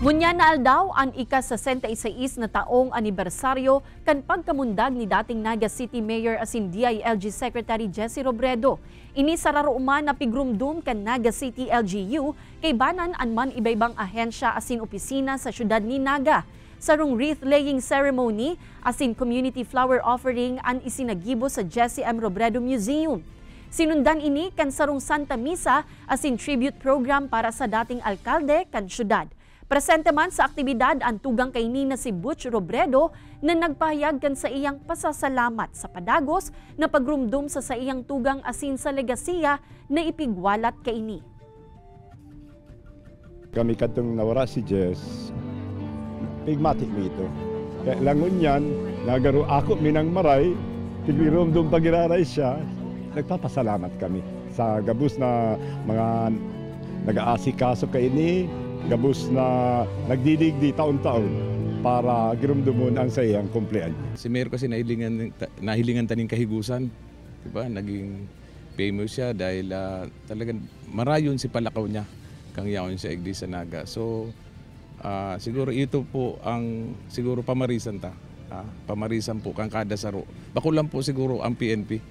Ngunya na aldaw ang ika-66 na taong anibersaryo kan pagkamundag ni dating Naga City Mayor asin DILG Secretary Jesse Robredo. Ini sararuman na pigrumdum kan Naga City LGU kay banan anman iba-ibang ahensya asin opisina sa syudad ni Naga. Sarong wreath-laying ceremony asin community flower offering ang isinagibo sa Jesse M. Robredo Museum. Sinundan ini kan sarong Santa Misa asin tribute program para sa dating alkalde kan syudad. Presente man sa aktibidad ang tugang kay Nina si Butch Robredo na nagpahayag kan sa iyang pasasalamat sa padagos na pagrumdum sa iyang tugang asin sa legasiya na ipigwalat kay ini. Kami katong nawara si Jess, pigmatik mo ito. Kaya langon yan, nagaro ako minang maray, tigirumdum pagiraray siya, nagpapasalamat kami sa gabus na mga nag-aasikaso kay ini, gabus na nagdidigdi taon-taon para girumdumon ang sa iyang kumplean. Si Mayor kasi nahilingan taning kahigusan, diba? Naging famous siya dahil talagang marayon si palakaw niya kang yaon sa Igdi sa Naga. So siguro ito po ang siguro pamarisan ta. Pamarisan po kang kada saro. Bako lang po siguro ang PNP.